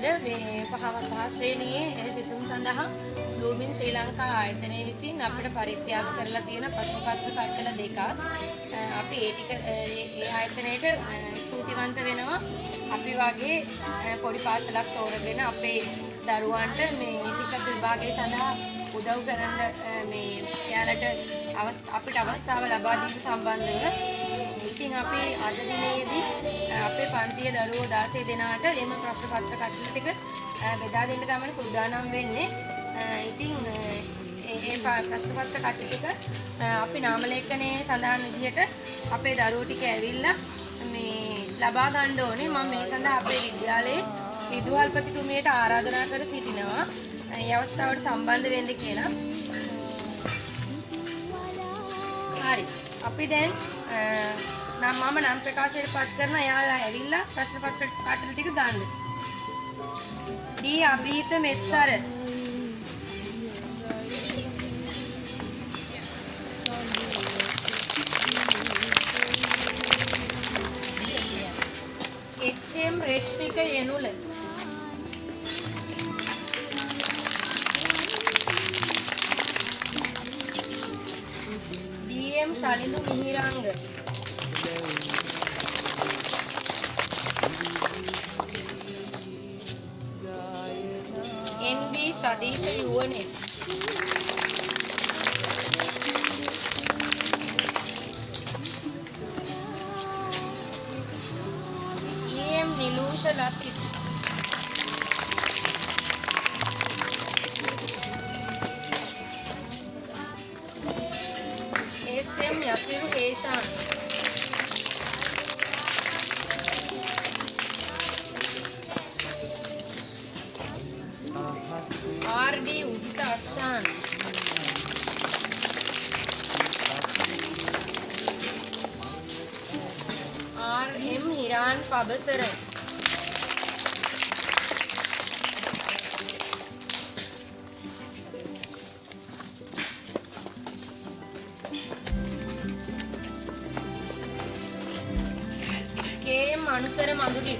අද මේ පහ ශ්‍රේණියේ සිසුන් සඳහා බ්ලූමින් ශ්‍රී ලංකා ආයතනය විසින් අපිට පරිත්‍යාග කරලා තියෙන ප්‍රශ්න පත්‍ර කට්ටල දෙකක් අපි ඒ ආයතනයට ස්තුතිවන්ත වෙනවා. අපි වගේ පොඩි පාසලක් තෝරගෙන අපේ දරුවන්ට මේ ශිෂ්‍යත්ව විභාගය සඳහා උදව් කරන්න මේ එයාලට අපිට අවස්ථාව ලබා දීම සම්බන්ධව ඉතින් අපි අද දිනේදී අපේ පන්තියේ දරුවෝ 16 දෙනාට එම ප්‍රශ්න පත්‍ර කට්ටල ටික බෙදා දෙන්න තමයි සූදානම් වෙන්නේ. ඉතින් ඒ ප්‍රශ්න පත්‍ර කට්ටල ටික අපි නාම ලේඛනයේ සඳහන් විදිහට අපේ දරුවෝ ටික ඇවිල්ලා මේ ලබා ගන්න ඕනේ. මම මේ සඳහා අපේ විද්‍යාලයේ විදුහල්පතිතුමියට ආරාධනා කර සිටිනවා මේ අවස්ථාවට සම්බන්ධ වෙන්න කියලා. හරි. අපි දැන් මම නම් ප්‍රකාශයට පත් කරන එයාලා ඇවිල්ලා ප්‍රශ්න පත්‍ර කට්ටල ටික ගන්න. දී අභීත මෙත්තර H.M.. රේෂ්මික යනුල डी.එම්. ශලිඳු මිහිරංග එන්.බී. සදීෂ යුවනෙත් ඊ.එම්. නිලූෂ Lasith SM. යසිරු Heshan ආර්.ඩී. Uditha Akshan R.M.. Hiran පබසර K.M.. අනුසර මඳුලි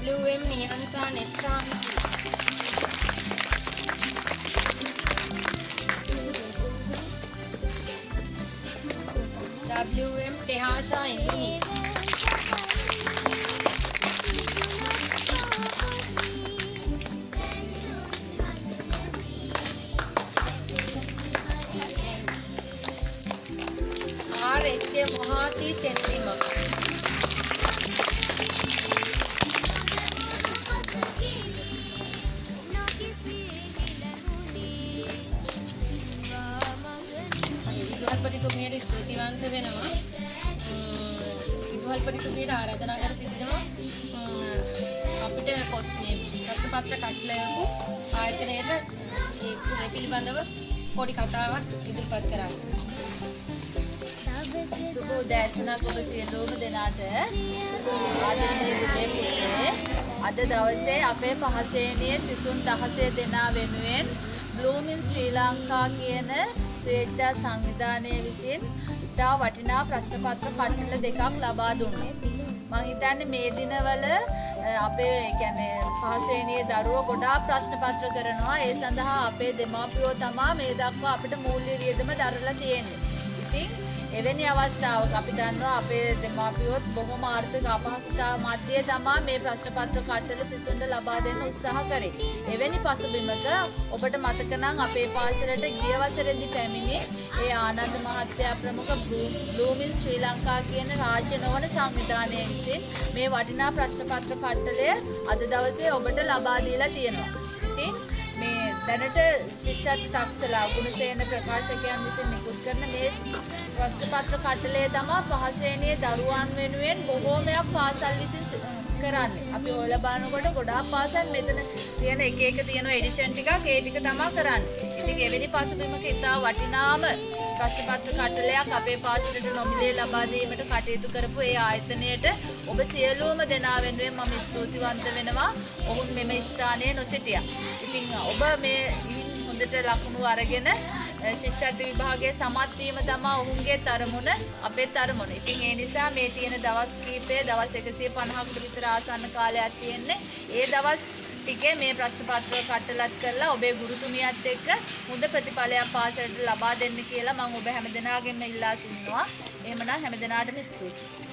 W.එම්. නිහංසා නෙස්සාන් W.එම්. ටෙහාෂා ඉඳුනි ආර්.එච්.එම්. මොහාති සෙන්තිම විදුහල්පතිතුමියට ස්තුතිවන්ත වෙනවා. විදුහල්පතිතුමියට ආරාධනා කර සිටිනවා අපිට මේ ප්‍රශ්න පත්‍ර කට්ටලයක ආයතනයේද ඒ පිළිබඳව පොඩි කතාවක් ඉදිරිපත් කරන්න. සුබ උදෑසනක් ඔබ සියලුම දෙනාට. ආදරණීය ගුණේ පුතේ, අද දවසේ අපේ පහ ශ්‍රේණියේ සිසුන් 16 දෙනා වෙනුවෙන් බ්ලූමින් ශ්‍රී ලංකා කියන ස්වේච්ඡා සංවිධානය විසින් ඉතා වටිනා ප්‍රශ්න පත්‍ර කට්ටල දෙකක් ලබා දුන්නා. මම හිතන්නේ මේ දිනවල අපේ කියන්නේ පහ ශ්‍රේණියේ දරුවෝ ගොඩාක් ප්‍රශ්න පත්‍ර කරනවා. ඒ සඳහා අපේ දෙමාපියෝ තමයි මේ දක්වා අපිට මූල්‍ය වියදම දරලා තියෙන්නේ. ඉතින් එවැනි අවස්ථාවක අපි දන්නවා අපේ දෙමාපියොත් බොහොම ආර්ථික අපහසුතාව මැද්දේ තමයි මේ ප්‍රශ්න පත්‍ර කට්ටල සිසුන්ට ලබා දෙන්න උත්සාහ කරේ. එවැනි පසුබිමක ඔබට මතක නම් අපේ පාසලට ගිය වසරේදී පැමිණි ඒ ආනන්ද මහත්තයා ප්‍රමුඛ බ්ලූමින් ශ්‍රී ලංකා කියන රාජ්‍ය නොවන සංවිධානය විසින් මේ වටිනා ප්‍රශ්න පත්‍ර කට්ටලය අද දවසේ ඔබට ලබා දීලා තියෙනවා. ඉතින් මේ දැනට ශිෂ්‍යත් තක්සලා ගුණසේන ප්‍රකාශකයන් විසින් නිකුත් කරන මේ ප්‍රශ්න පත්‍ර කට්ටලය තමයි පහ ශ්‍රේණියේ දරුවන් වෙනුවෙන් බොහෝමයක් පාසල් විසින් කරන්නේ. අපි හොයලා බලනකොට ගොඩාක් පාසල් මෙතන තියෙන එක තියෙන එඩිෂන් ටිකක් ඒ ටික තමයි කරන්නේ. ඉතින් එවැනි පසුබිමක ඉතා වටිනාම ප්‍රශ්න පත්‍ර කට්ටලයක් අපේ පාසලට නොමිලේ ලබා දීමට කටයුතු කරපු ඒ ආයතනයට ඔබ සියලුම දෙනා වෙනුවෙන් මම ස්තුතිවන්ත වෙනවා. ඔවුන් මෙම ස්ථානයේ නොසිටියා. ඉතින් ඔබ මේ හොඳට ලකුණු අරගෙන ශිෂ්‍යත්ව විභාගයේ සමත් වීම තමයි ඔවුන්ගේ තරමුණ අපේ තරමුණ. ඉතින් ඒ නිසා මේ තියෙන දවස් කීපය දවස් 150කට විතර ආසන්න කාලයක් තියෙන්නේ. ඒ දවස් ටිකේ මේ ප්‍රශ්න පත්‍ර කට්ටලත් කරලා ඔබේ ගුරුතුමියත් එක්ක හොඳ ප්‍රතිඵලයක් පාසලට ලබා දෙන්න කියලා මම ඔබ හැමදෙනාගෙන්ම ඉල්ලා සිටිනවා. එහෙමනම් හැමදෙනාටම ස්තුතියි.